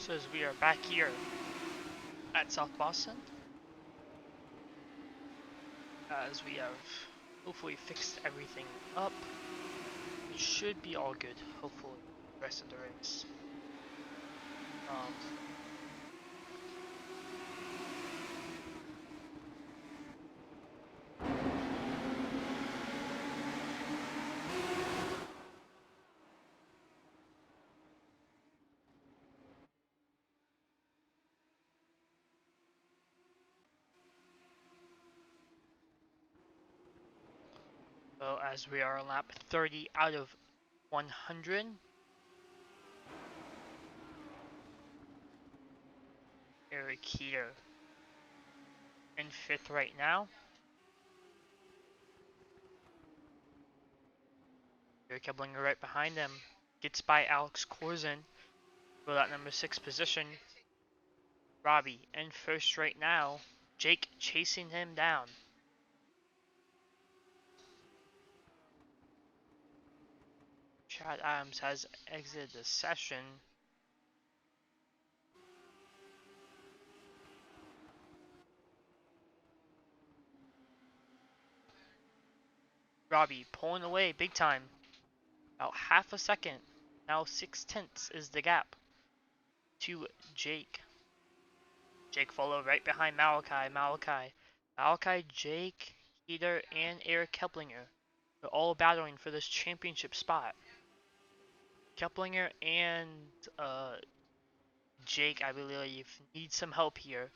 So as we are back here at South Boston, as we have hopefully fixed everything up, it should be all good, hopefully, the rest of the race. Um, so as we are on lap 30 out of 100, Eric here in 5th right now. Eric Keblinger right behind him, gets by Alex Korzen for that number 6 position. Robbie in 1st right now, Jake chasing him down. Chad Adams has exited the session. Robbie pulling away big time. About half a second. Now 6/10 is the gap to Jake. Jake followed right behind Malachi, Jake, Heater, and Eric Keplinger. They're all battling for this championship spot. Keplinger and Jake, I believe, need some help here.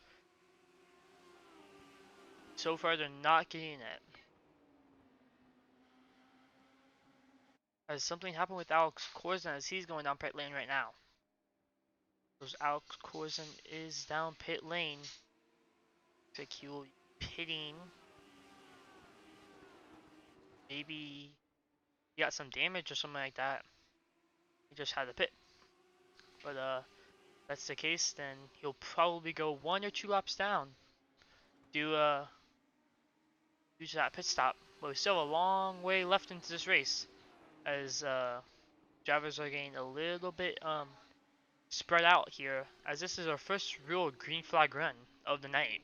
So far, they're not getting it. As something happened with Alex Korzen as he's going down pit lane right now. Because Alex Korzen is down pit lane. Looks like he will be pitting. Maybe he got some damage or something like that. He just had a pit. But that's the case, then he'll probably go 1 or 2 laps down. Do that pit stop. But we still have a long way left into this race. As drivers are getting a little bit spread out here, as this is our first real green flag run of the night.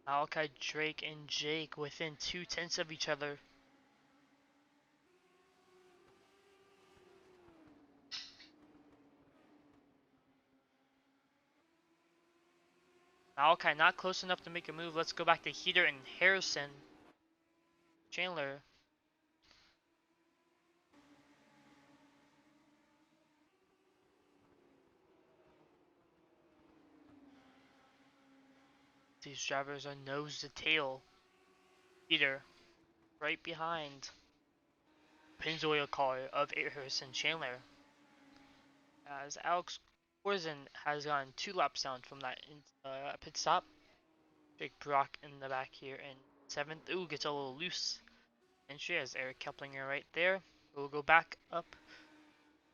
Malachi, Drake, and Jake within 2/10 of each other. Malachi not close enough to make a move. Let's go back to Heater and Harrison. Chandler. These drivers are nose to tail. Heater right behind Pennzoil car of Harrison Chandler. As Alex Korzen has gone 2 laps down from that pit stop. Jake Brock in the back here in 7th. Ooh, gets a little loose. Entry as Eric Keplinger right there. We'll go back up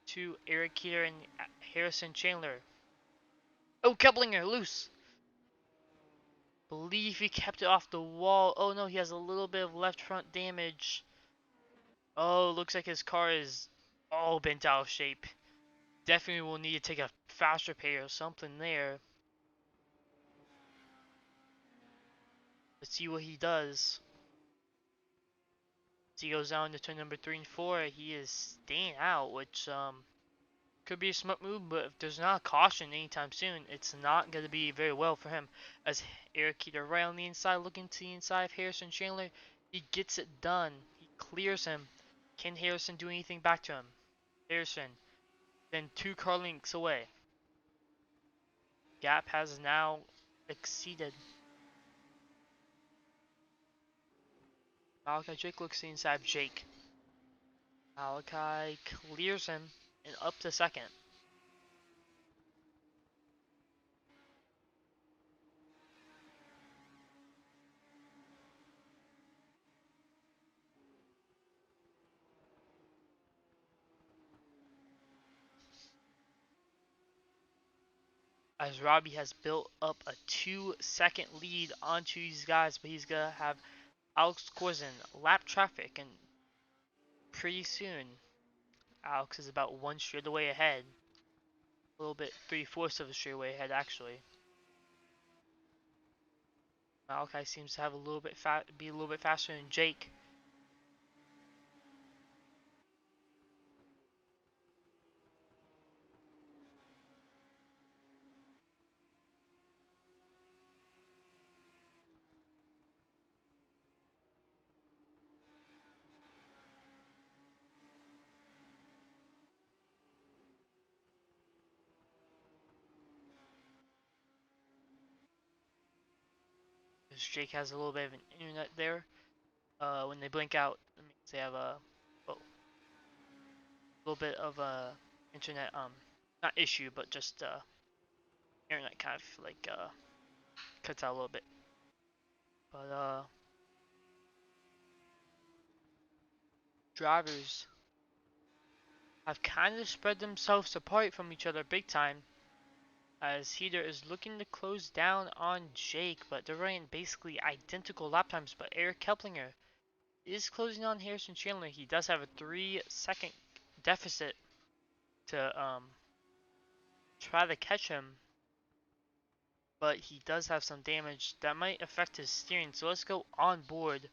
to Eric here and Harrison Chandler. Oh, Keplinger loose. Believe he kept it off the wall. Oh no, he has a little bit of left front damage. Oh, looks like his car is all bent out of shape. Definitely will need to take a faster pay or something there. Let's see what he does. As he goes down to turn number 3 and 4, he is staying out, which could be a smart move, but if there's not a caution anytime soon, it's not going to be very well for him. As Eric Heater right on the inside, looking to the inside of Harrison Chandler, he gets it done. He clears him. Can Harrison do anything back to him? Harrison, then 2 car lengths away. Gap has now exceeded. Malachi Jake looks inside Jake. Malachi clears him and up to 2nd. As Robbie has built up a 2-second lead onto these guys, but he's gonna have Alex Korzen lap traffic and pretty soon. Alex is about one straightaway ahead. A little bit, 3/4 of a straightaway ahead actually. Malachi seems to have a little bit be a little bit faster than Jake. Jake has a little bit of an internet there. When they blink out, it means they have a little bit of a internet not issue, but just internet kind of like cuts out a little bit. But drivers have kind of spread themselves apart from each other big time, as Heater is looking to close down on Jake, but they're running basically identical lap times. But Eric Keplinger is closing on Harrison Chandler. He does have a 3-second deficit to try to catch him, but he does have some damage that might affect his steering. So let's go on board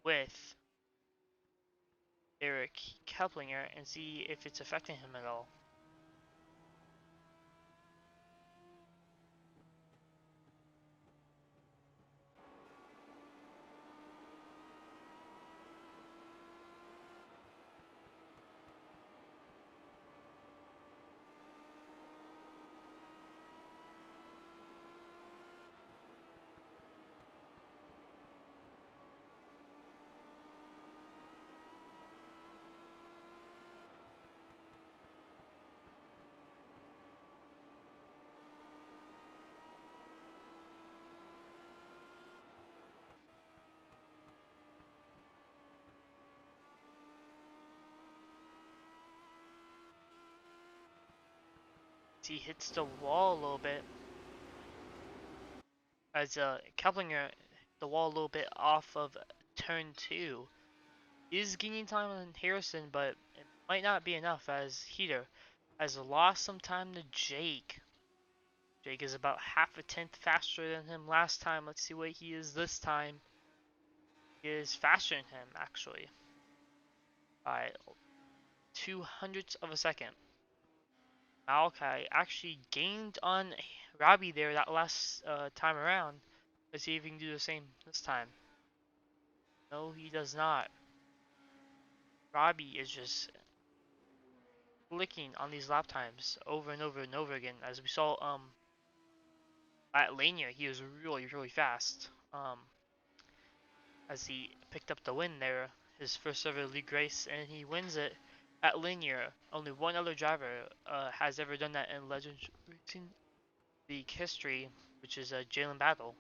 with Eric Keplinger and see if it's affecting him at all. He hits the wall a little bit as Keplinger the wall a little bit off of turn 2. Is gaining time on Harrison, but it might not be enough as Heater has lost some time to Jake. Jake is about half a tenth faster than him last time. Let's see what he is this time. He is faster than him actually by 200ths of a second. Malachi actually gained on Robbie there that last time around. Let's see if he can do the same this time. No, he does not. Robbie is just clicking on these lap times over and over and over again. As we saw at Lanier, he was really fast. As he picked up the win there, his first ever league race, and he wins it at Lanier. Only one other driver has ever done that in Legends Racing League history, which is Jalen Battle.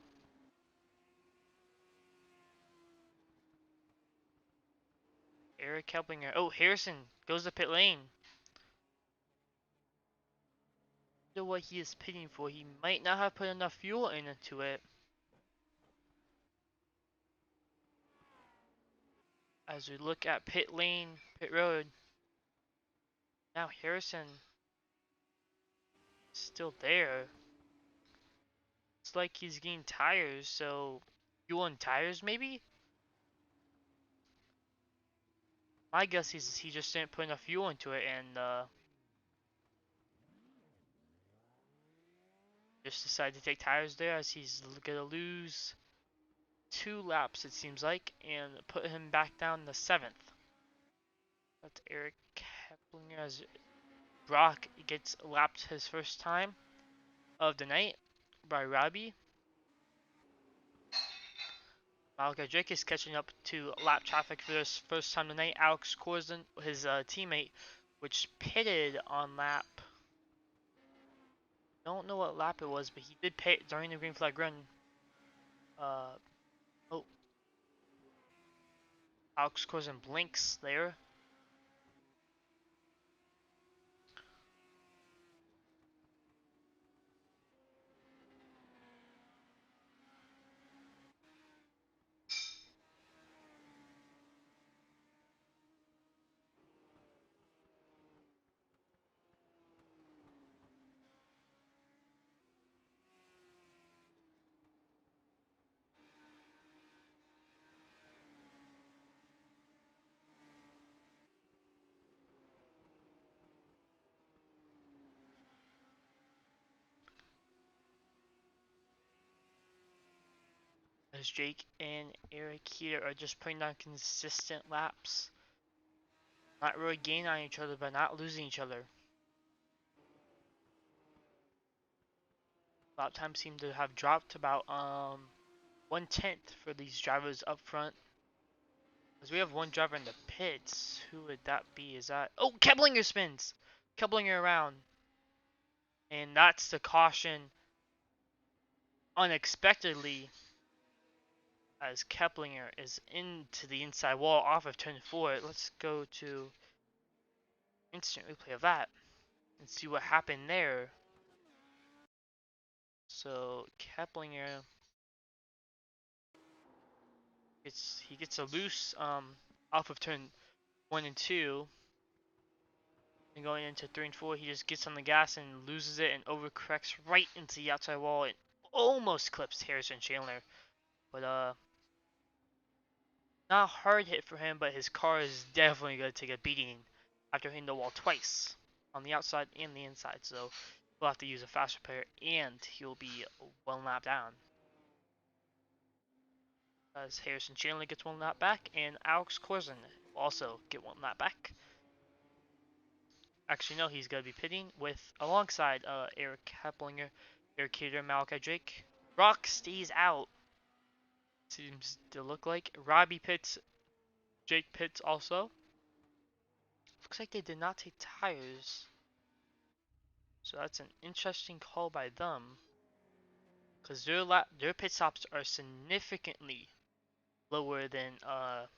Eric Keplinger. Oh, Harrison goes to pit lane. I wonder what he is pitting for. He might not have put enough fuel into it. As we look at pit lane, pit road. Now Harrison is still there. It's like he's getting tires, so fuel and tires maybe? My guess is he just didn't put enough fuel into it and just decided to take tires there as he's gonna lose 2 laps it seems like and put him back down to 7th. That's Eric Keplinger as Brock gets lapped his first time of the night by Robbie. Malachi Drake is catching up to lap traffic for this first time tonight. Alex Corson, his teammate, which pitted on lap. Don't know what lap it was, but he did pit during the green flag run. Oh, Alex Corson blinks there. as Jake and Eric here are just putting on consistent laps. Not really gaining on each other, but not losing each other. Lap times seem to have dropped about 1/10 for these drivers up front. Because we have one driver in the pits. Who would that be? Is that... Oh, Keblinger spins! Keblinger around. And that's the caution unexpectedly as Keplinger is into the inside wall off of turn 4. Let's go to instant replay of that and see what happened there. So Keplinger gets a loose off of turn 1 and 2. And going into 3 and 4, he just gets on the gas and loses it and overcorrects right into the outside wall and almost clips Harrison Chandler. But not a hard hit for him, but his car is definitely going to take a beating after hitting the wall twice on the outside and the inside. So we'll have to use a fast repair and he'll be one lap down. As Harrison Chandler gets one lap back and Alex Corson will also get one lap back. Actually, no, he's going to be pitting with alongside Eric Keplinger, Eric Cater, Malachi Drake. Rock stays out. Seems to look like. Robbie pits, Jake pits also. Looks like they did not take tires. So that's an interesting call by them. Because their pit stops are significantly lower than,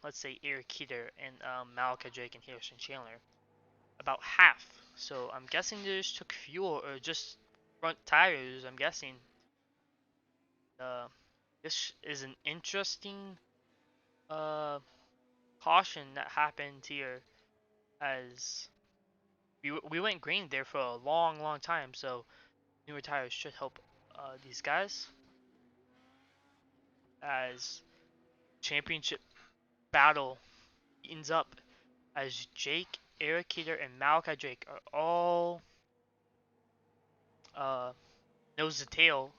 let's say, Eric Keter and Malachi Drake and Harrison Chandler. About half. So I'm guessing they just took fuel or just front tires, I'm guessing. This is an interesting caution that happened here, as we went green there for a long time, so newer tires should help these guys as championship battle ends up as Jake, Eric Keter, and Malachi Drake are all nose to tail,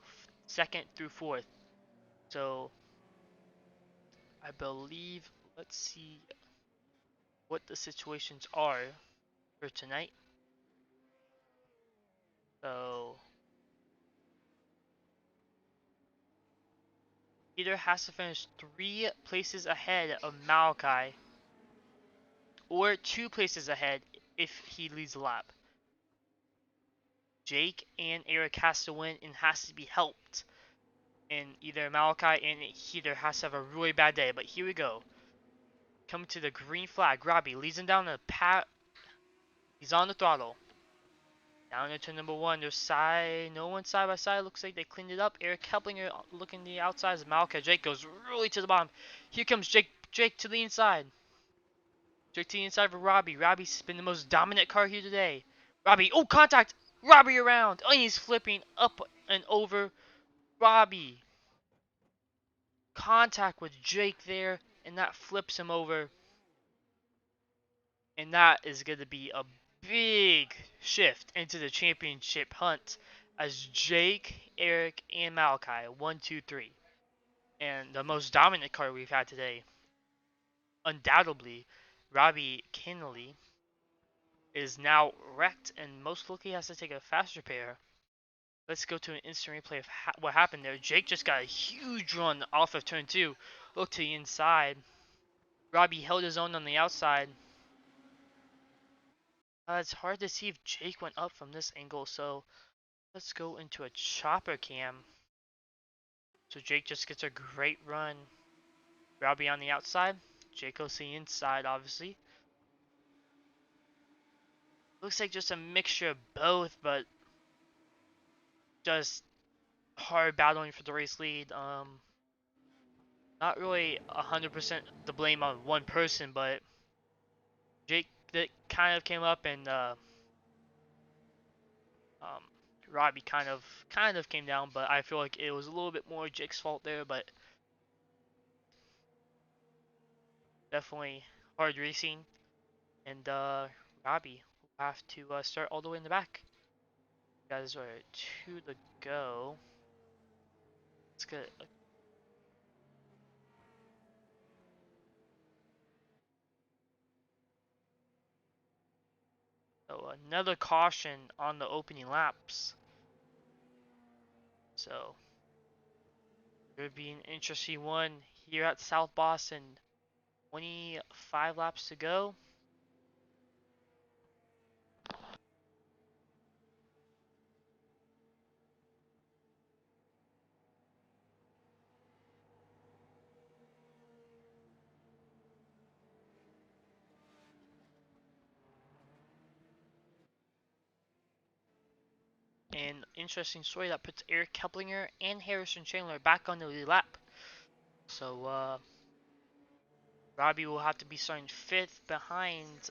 second through fourth. So I believe, let's see what the situations are for tonight. So Keter has to finish 3 places ahead of Malachi, or 2 places ahead if he leads the lap. Jake and Eric has to win and has to be helped. And either Malachi and Keter has to have a really bad day. But here we go. Coming to the green flag. Robbie leads him down the path. He's on the throttle. Down into number 1. There's no one side by side. Looks like they cleaned it up. Eric Keplinger looking the outside as Malachi. Jake goes really to the bottom. Here comes Jake to the inside. Jake to the inside for Robbie. Robbie's been the most dominant car here today. Robbie, oh, contact! Robbie around! Oh, he's flipping up and over Robbie. Contact with Jake there, and that flips him over. And that is going to be a big shift into the championship hunt as Jake, Eric, and Malachi, 1, 2, 3. And the most dominant car we've had today, undoubtedly, Robbie Kennelly, is now wrecked and most likely has to take a fast repair. Let's go to an instant replay of what happened there. Jake just got a huge run off of turn 2. Look to the inside. Robbie held his own on the outside. It's hard to see if Jake went up from this angle, so let's go into a chopper cam. So Jake just gets a great run. Robbie on the outside. Jake goes to the inside, obviously. Looks like just a mixture of both, but just hard battling for the race lead. Not really 100% the blame on one person, but Jake that kind of came up and Robbie kind of came down, but I feel like it was a little bit more Jake's fault there, but definitely hard racing. And Robbie will have to start all the way in the back. You guys are 2 to go. Let's get So another caution on the opening laps. So it'll be an interesting one here at South Boston. 25 laps to go. An interesting story that puts Eric Keplinger and Harrison Chandler back on the lead lap. So Robbie will have to be starting 5th behind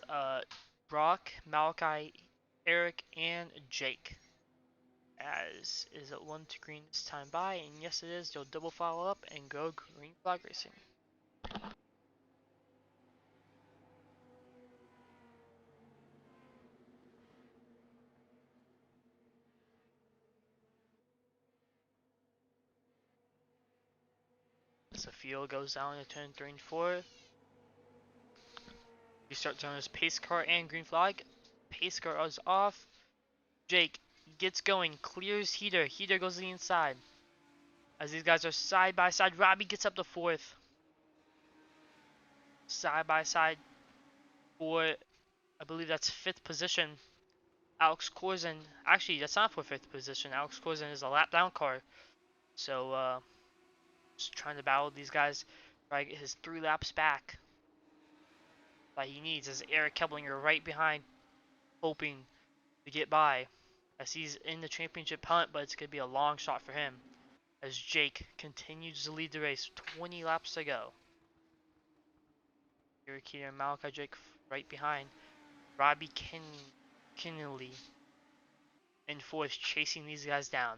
Brock, Malachi, Eric, and Jake. As is it 1 to green this time by, and yes it is, they'll double follow up and go green flag racing. As the field goes down to turn 3 and 4, you start turning his pace car and green flag. Pace car is off. Jake gets going, clears Heater. Heater goes to the inside. As these guys are side by side, Robbie gets up to 4th. Side by side for, I believe that's 5th position. Alex Corson, actually that's not for 5th position. Alex Corson is a lap down car. So just trying to battle these guys, try to get his 3 laps back. That he needs is Eric Keplinger right behind, hoping to get by. As he's in the championship hunt, but it's going to be a long shot for him. As Jake continues to lead the race, 20 laps to go. Eric here and Malachi Jake right behind. Robbie Kennelly in 4th, chasing these guys down.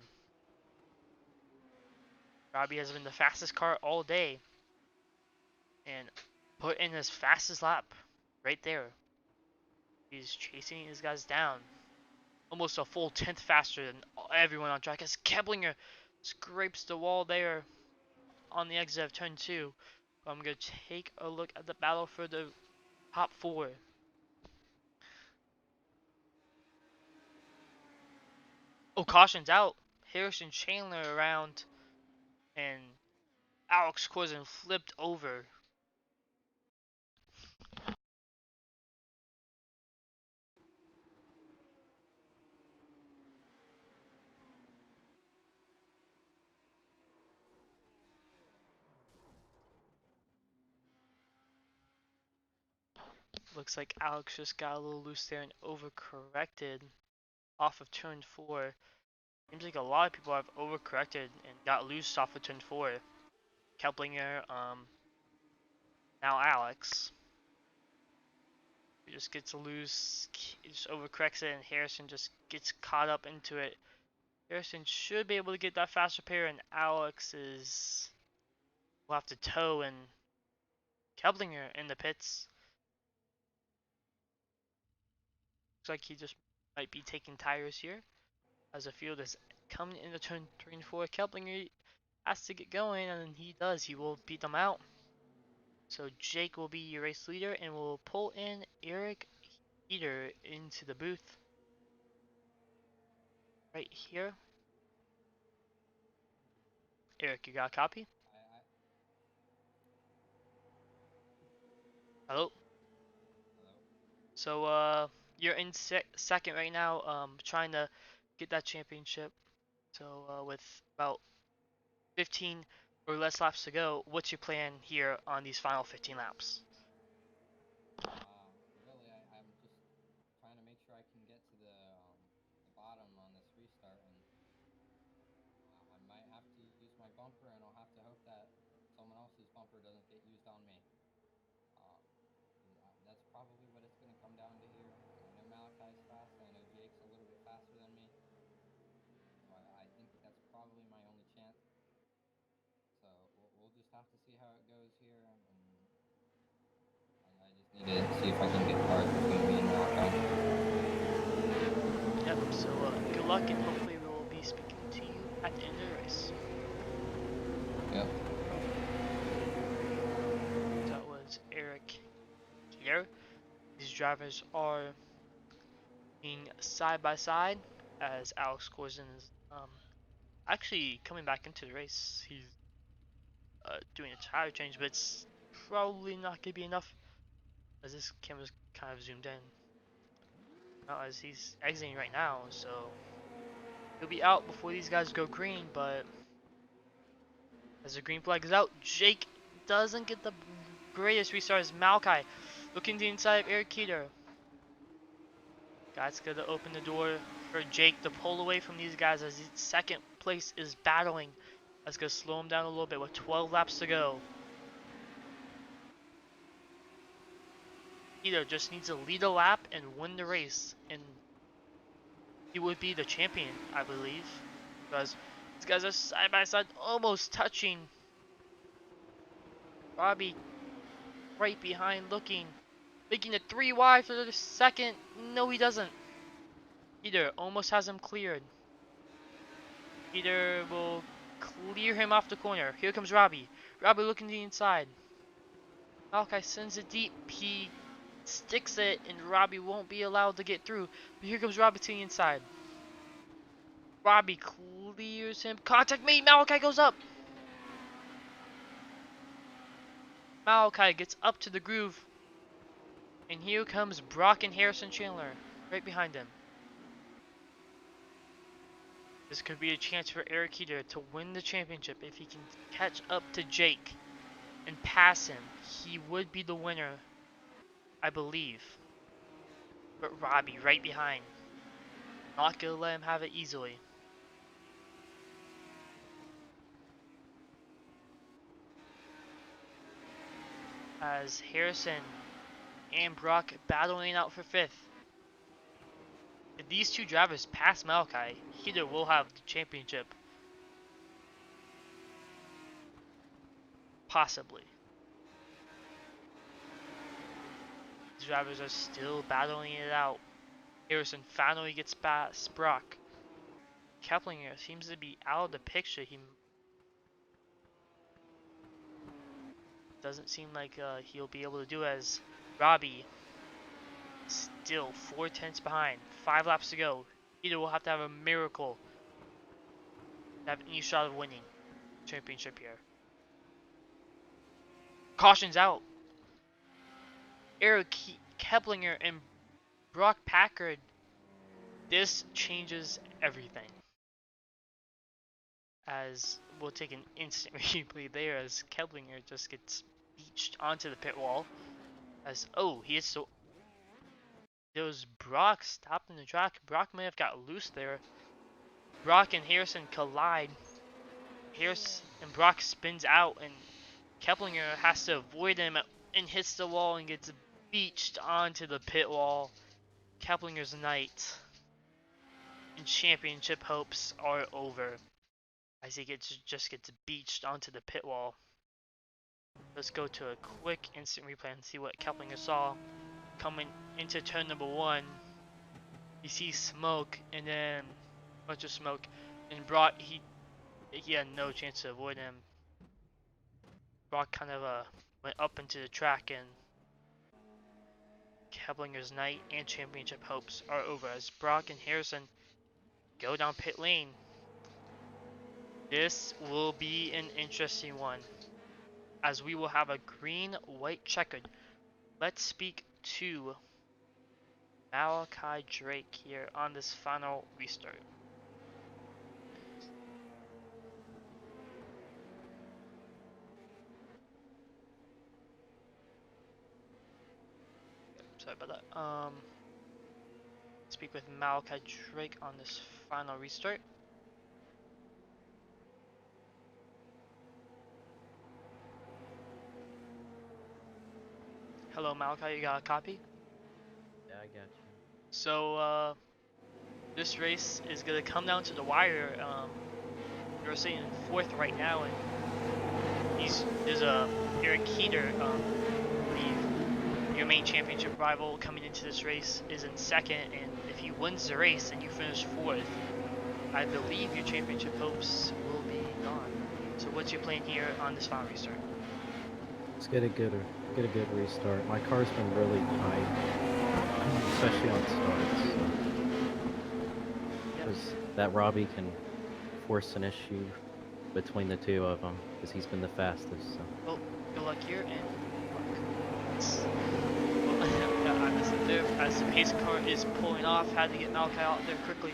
Robbie has been the fastest car all day and put in his fastest lap right there. He's chasing these guys down. Almost a full 10th faster than everyone on track as Keplinger scrapes the wall there on the exit of turn 2. But I'm going to take a look at the battle for the top 4. Oh, caution's out. Harrison Chandler around and Alex Corson flipped over. Looks like Alex just got a little loose there and overcorrected off of turn 4. Seems like a lot of people have overcorrected and got loose off of turn 4. Keplinger, now Alex. He just gets loose, he just overcorrects it, and Harrison just gets caught up into it. Harrison should be able to get that faster pair, and Alex will have to tow and Keplinger in the pits. Looks like he just might be taking tires here as the field is coming into turn 3 and 4. Keplinger has to get going, and he does. He will beat them out. So Jake will be your race leader, and will pull in Eric Heater into the booth right here. Eric, you got a copy? Hello? So you're in second right now, trying to get that championship. So with about 15 or less laps to go, what's your plan here on these final 15 laps? Really, I'm just trying to make sure I can get to the bottom on this restart, and I might have to use my bumper, and I'll have to hope that someone else's bumper doesn't get used on me. Um, that's probably what it's going to come down to here. I know Malachi's fast, and I know Jake's a little bit faster than me, so I think that's probably my only chance. So we'll just have to see how it goes here, and I just need to see if I can get cars between me and Malachi. Yep, so good luck, and hopefully we will be speaking to you at the end of the race. Yep. That was Eric here. These drivers are side by side as Alex Corson is actually coming back into the race. He's doing a tire change, but it's probably not going to be enough as this camera's kind of zoomed in. Well, as he's exiting right now, so he'll be out before these guys go green, but as the green flag is out, Jake doesn't get the greatest restart as Malachi looking to the inside of Eric Keeter. That's going to open the door for Jake to pull away from these guys as his second place is battling. That's going to slow him down a little bit with 12 laps to go. Keeter just needs to lead a lap and win the race, and he would be the champion, I believe, because these guys are side by side, almost touching. Robbie right behind, looking, making it 3 wide for the second. No, he doesn't. Peter almost has him cleared. Peter will clear him off the corner. Here comes Robbie. Robbie looking to the inside. Malachi sends it deep. He sticks it, and Robbie won't be allowed to get through. But here comes Robbie to the inside. Robbie clears him. Contact me. Malachi goes up. Malachi gets up to the groove. And here comes Brock and Harrison Chandler right behind him. This could be a chance for Eric Keeter to win the championship if he can catch up to Jake and pass him. He would be the winner, I believe. But Robbie right behind. Not gonna let him have it easily. As Harrison and Brock battling out for 5th. If these two drivers pass Malachi, Keeter will have the championship. Possibly. These drivers are still battling it out. Harrison finally gets past Brock. Keplinger seems to be out of the picture. He doesn't seem like he'll be able to do as Robbie still 4/10 behind. 5 laps to go. Keeter will have to have a miracle to have any shot of winning the championship here. Caution's out. Eric Keplinger and Brock Packard. This changes everything. As we'll take an instant replay there as Keplinger just gets beached onto the pit wall. As he hits the. There was Brock stopped in the track. Brock may have got loose there. Brock and Harrison collide. Harrison and Brock spins out, and Keplinger has to avoid him and hits the wall and gets beached onto the pit wall. Keplinger's night and championship hopes are over as he just gets beached onto the pit wall. Let's go to a quick instant replay and see what Keplinger saw. Coming into turn number 1, he sees smoke and then a bunch of smoke, and Brock he had no chance to avoid him. Brock kind of went up into the track, and Keplinger's night and championship hopes are over as Brock and Harrison go down pit lane. This will be an interesting one as we will have a green-white checkered. Let's speak to Malachi Drake here on this final restart. Sorry about that. Speak with Malachi Drake on this final restart. Hello, Malachi, you got a copy? Yeah, I got you. So, this race is gonna come down to the wire. You're sitting in 4th right now, and there's Eric Keeter, your main championship rival coming into this race, is in 2nd, and if he wins the race and you finish 4th, I believe your championship hopes will be gone. So what's your plan here on this final restart? Let's get a good restart. My car's been really tight, especially on starts. So that Robbie can force an issue between the two of them because he's been the fastest. So. Well, good luck here and as the pace car is pulling off, had to get Malachi out there quickly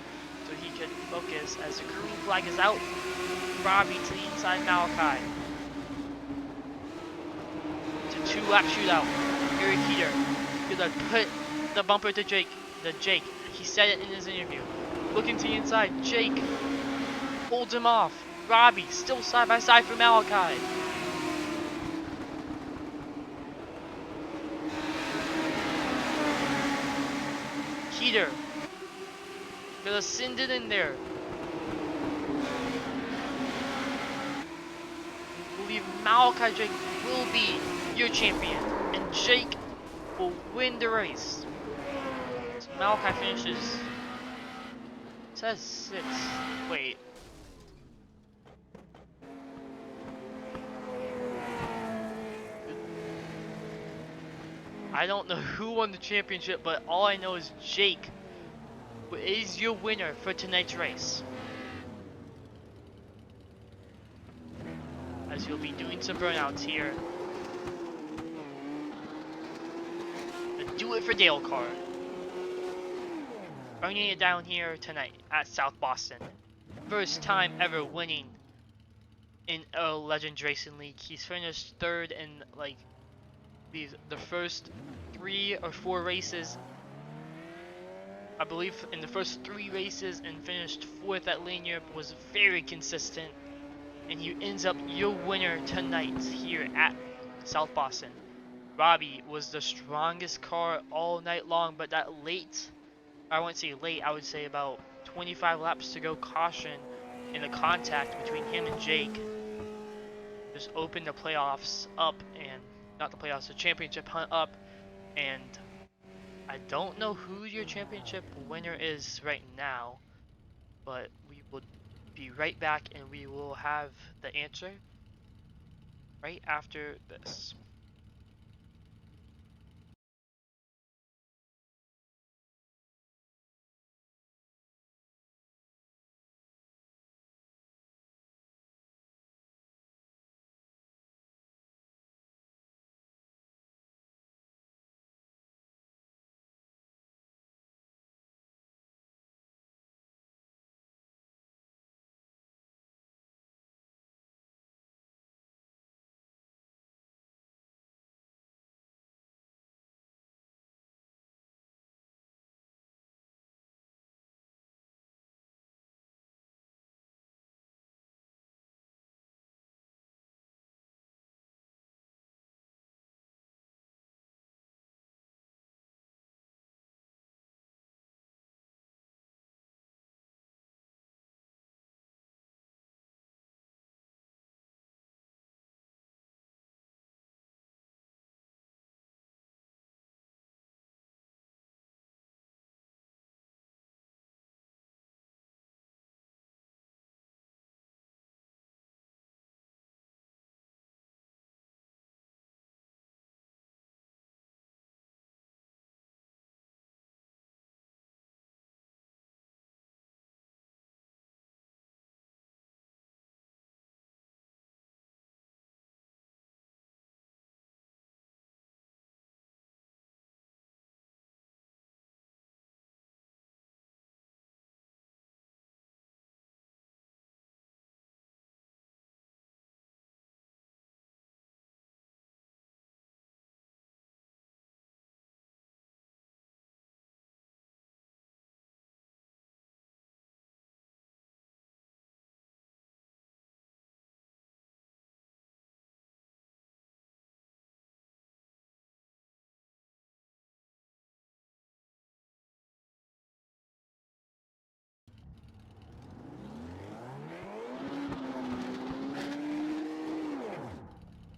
so he could focus. As the green flag is out, Robbie to the inside Malachi. It's a 2-lap shootout. Gary Peter gonna put the bumper to Jake. He said it in his interview. Looking to the inside, Jake holds him off. Robbie still side by side for Malachi. Peter gonna send it in there. I believe Malachi Jake will be your champion, and Jake will win the race. So Malachi finishes. It says 6. Wait. I don't know who won the championship, but all I know is Jake is your winner for tonight's race. As you'll be doing some burnouts here. And do it for Dale Car. Burning it down here tonight at South Boston. First time ever winning in a Legends Racing League. He's finished 3rd in like the first 3 or 4 races, I believe in the first 3 races, and finished 4th at Lanier, was very consistent, and he ends up your winner tonight here at South Boston. Robbie was the strongest car all night long, but that late, I wouldn't say late, I would say about 25 laps to go caution in the contact between him and Jake just opened the playoffs up, and not the playoffs, the championship hunt up, and I don't know who your championship winner is right now, but we will be right back and we will have the answer right after this.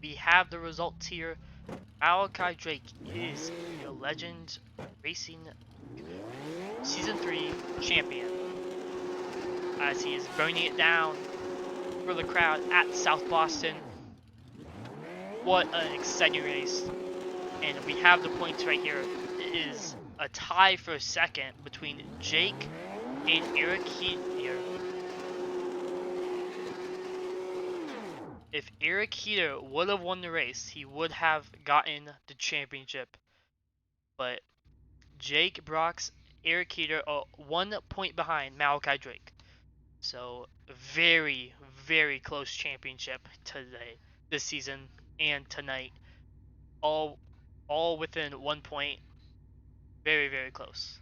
We have the results here. Malachi Drake is the Legends Racing Season 3 champion, as he is burning it down for the crowd at South Boston. What an exciting race. And we have the points right here. It is a tie for second between Jake And Eric Heater. If Eric Heater would have won the race, he would have gotten the championship. But Jake Brock's Eric Heater 1 point behind Malachi Drake. So very, very close championship today, this season, and tonight. All within 1 point. Very, very close.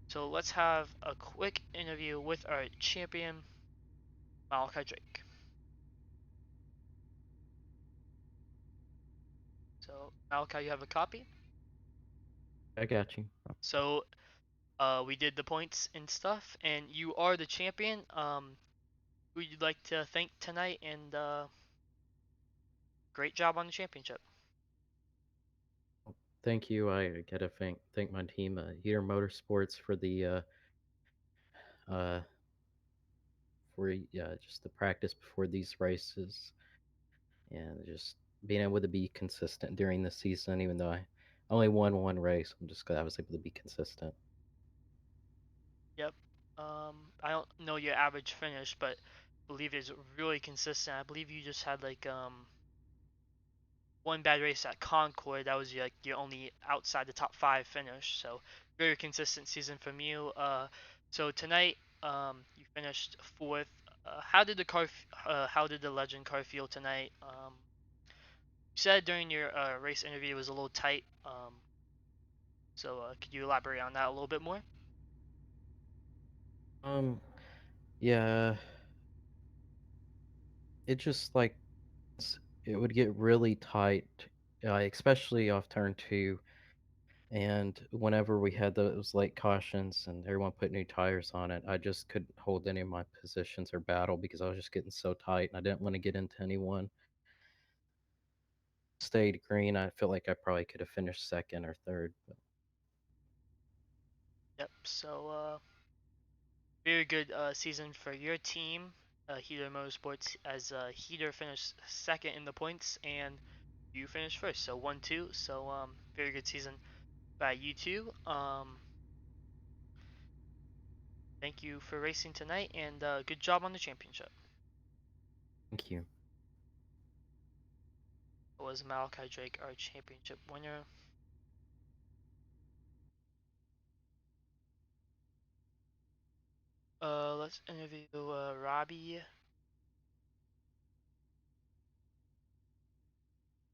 So let's have a quick interview with our champion, Malachi Drake. So Malachi, you have a copy. I got you. So we did the points and stuff, and you are the champion. Who you'd like to thank tonight, and great job on the championship. Thank you. I gotta thank my team, Heater Motorsports, for the uh for just the practice before these races, and just being able to be consistent during the season. Even though I only won one race, I'm just glad I was able to be consistent. Yep. I don't know your average finish, but I believe it's really consistent. I believe you just had like one bad race at Concord. That was like your only outside the top 5 finish. So very consistent season from you. So tonight you finished 4th. How did the legend car feel tonight? You said during your race interview it was a little tight. So could you elaborate on that a little bit more? Um, yeah, it just like it would get really tight, especially off turn 2. And whenever we had those late cautions and everyone put new tires on it, I just couldn't hold any of my positions or battle because I was just getting so tight and I didn't want to get into anyone. Stayed green. I feel like I probably could have finished second or third. But Yep. So very good season for your team, Heater Motorsports, as Heater finished 2nd in the points and you finished 1st. So 1-2. So very good season by you two. Thank you for racing tonight, and good job on the championship. thank you. It was Malachi Drake, our championship winner. Let's interview Robbie.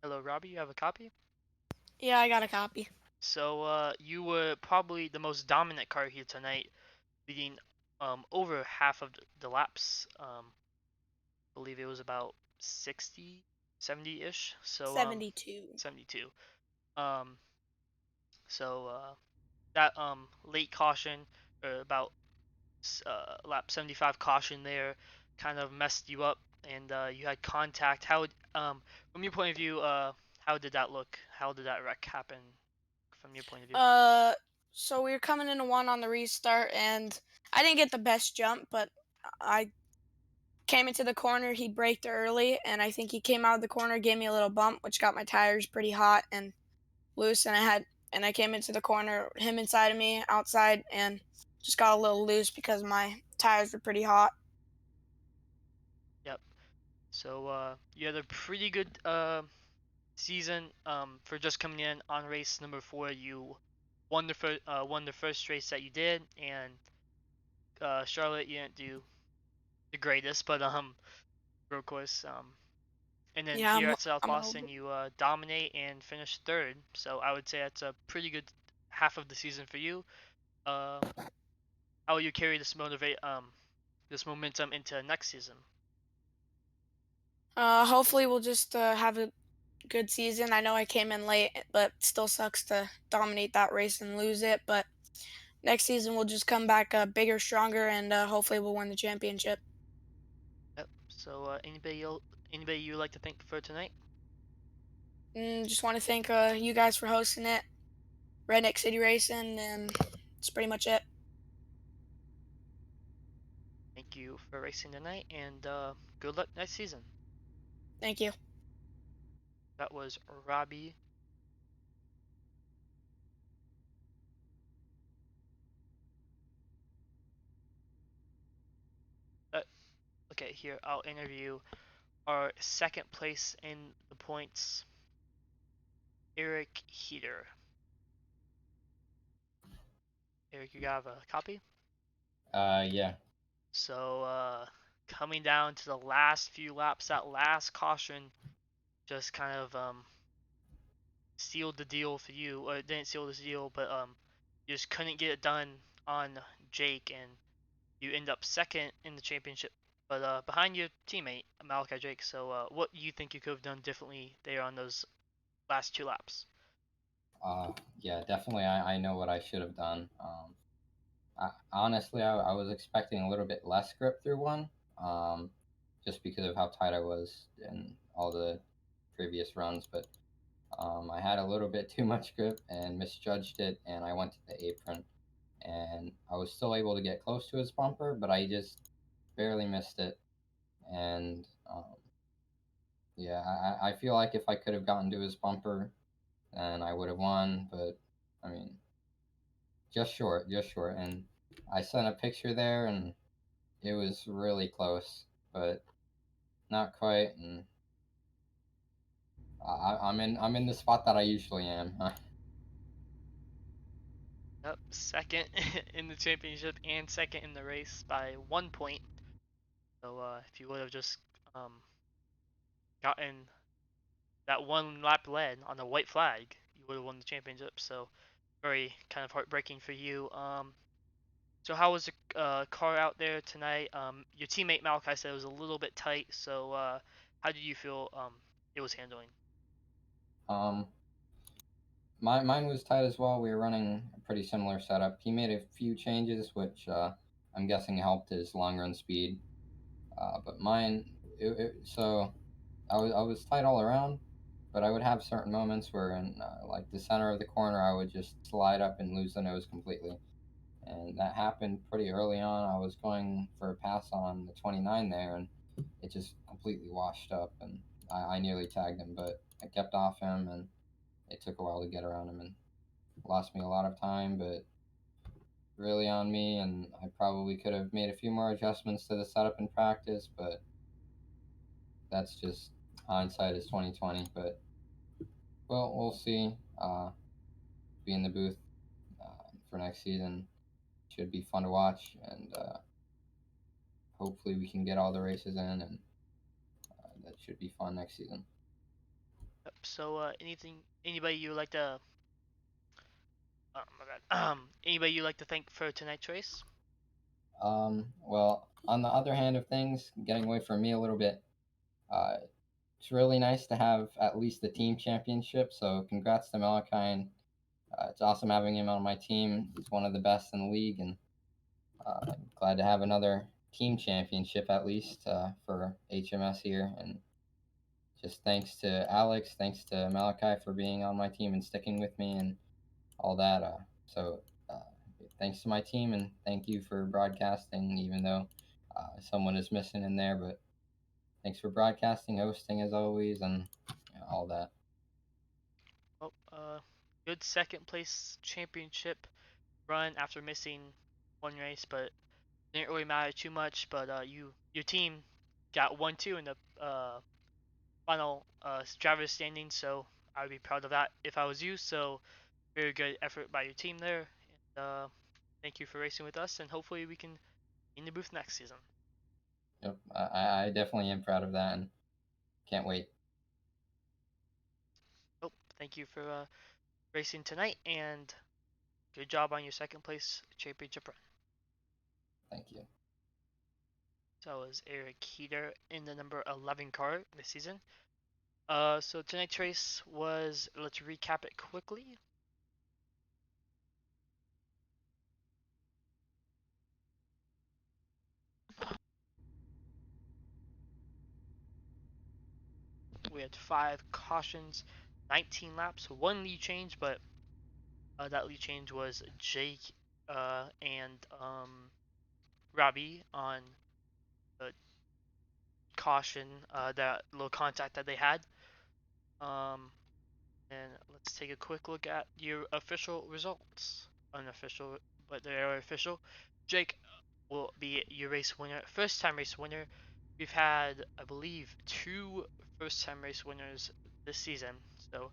Hello, Robbie. You have a copy? Yeah, I got a copy. So you were probably the most dominant car here tonight, leading over half of the laps. I believe it was about 60, 70-ish. So 72. 72. Um, so that late caution, or about lap 75 caution there, kind of messed you up, and you had contact. From your point of view, how did that look? How did that wreck happen from your point of view? So we were coming into one on the restart, and I didn't get the best jump, but I came into the corner. He braked early, and I think he came out of the corner, gave me a little bump, which got my tires pretty hot and loose. And I came into the corner, him inside of me, outside, and just got a little loose because my tires were pretty hot. Yep. So you had a pretty good season for just coming in on race number 4. You won the first race that you did, and Charlotte, you didn't do the greatest, but road course. And then Yeah, here at South I'm a Boston, little. you dominate and finish 3rd. So I would say that's a pretty good half of the season for you. Uh, how will you carry this momentum into next season? Hopefully we'll just have a good season. I know I came in late, but still sucks to dominate that race and lose it. But next season we'll just come back bigger, stronger, and hopefully we'll win the championship. Yep. So anybody you would like to thank for tonight? Just want to thank you guys for hosting it, Redneck City Racing, and that's pretty much it. Thank you for racing tonight, and good luck next season. Thank you. That was Robbie. bracket here, I'll interview our second place in the points, Eric Heater. Eric, you have a copy? Yeah. So, coming down to the last few laps, that last caution just kind of sealed the deal for you. Or it didn't seal the deal, but you just couldn't get it done on Jake, and you end up second in the championship, but behind your teammate Malachi Jake. So, what do you think you could have done differently there on those last 2 laps? Yeah, definitely. I know what I should have done. Honestly, I was expecting a little bit less grip through one, just because of how tight I was in all the previous runs. But I had a little bit too much grip and misjudged it, and I went to the apron, and I was still able to get close to his bumper, but I just barely missed it. And yeah, I feel like if I could have gotten to his bumper, then I would have won. But I mean, just short, just short. And I sent a picture there, and it was really close, but not quite. And I'm in the spot that I usually am. Yep, second in the championship and second in the race by 1 point. So, if you would have just gotten that 1 lap lead on the white flag, you would have won the championship. So, very kind of heartbreaking for you. So how was the car out there tonight? Your teammate Malachi said it was a little bit tight. So, how did you feel it was handling? um, mine was tight as well. We were running a pretty similar setup. He made a few changes, which I'm guessing helped his long run speed. But mine, so I was tight all around, but I would have certain moments where in like the center of the corner, I would just slide up and lose the nose completely. And that happened pretty early on. I was going for a pass on the 29 there, and it just completely washed up, and I nearly tagged him, but I kept off him, and it took a while to get around him, and lost me a lot of time, but really on me, and I probably could have made a few more adjustments to the setup in practice, but that's just hindsight is 2020. But well, we'll see. Be in the booth for next season. Should be fun to watch, and hopefully we can get all the races in, and that should be fun next season. Yep. So, anybody you would like to, oh my God, anybody you like to thank for tonight's race? Well, on the other hand of things, getting away from me a little bit, uh, it's really nice to have at least the team championship. So congrats to Malachi. And, it's awesome having him on my team. He's one of the best in the league, and glad to have another team championship at least for HMS here. And just thanks to Alex, thanks to Malachi for being on my team and sticking with me and all that. So uh, thanks to my team, and thank you for broadcasting, even though someone is missing in there. But thanks for broadcasting, hosting as always, and all that. Well, good second place championship run after missing 1 race, but didn't really matter too much. But your team got 1-2 in the final driver's standing, so I would be proud of that if I was you. So very good effort by your team there, and thank you for racing with us, and hopefully we can be in the booth next season. Yep, I definitely am proud of that, and can't wait. Oh, thank you for racing tonight, and good job on your second place championship run. Thank you. So that was Eric Heater in the number 11 car this season. So tonight's race was, let's recap it quickly. We had 5 cautions, 19 laps, 1 lead change, but that lead change was Jake and Robbie on the caution, that little contact that they had. And let's take a quick look at your official results. Unofficial, but they are official. Jake will be your race winner, first time race winner. we've had, I believe, 2 first-time race winners this season. So,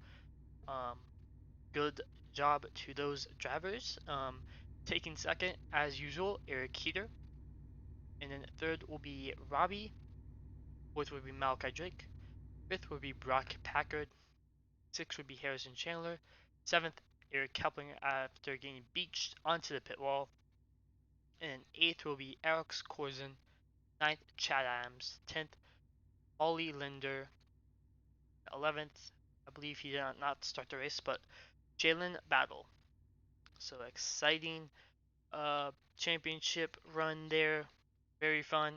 good job to those drivers. Taking second, as usual, Eric Heater. And then third will be Robbie. Fourth would be Malachi Drake. Fifth would be Brock Packard. Sixth would be Harrison Chandler. Seventh, Eric Keplinger after getting beached onto the pit wall. And eighth will be Alex Corzin. Ninth, Chad Adams. 10th, Ollie Linder. 11th, I believe he did not start the race, but Jalen Battle. So exciting championship run there. Very fun.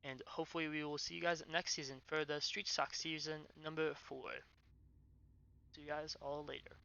And hopefully we will see you guys next season for the Street Stock season number 4. See you guys all later.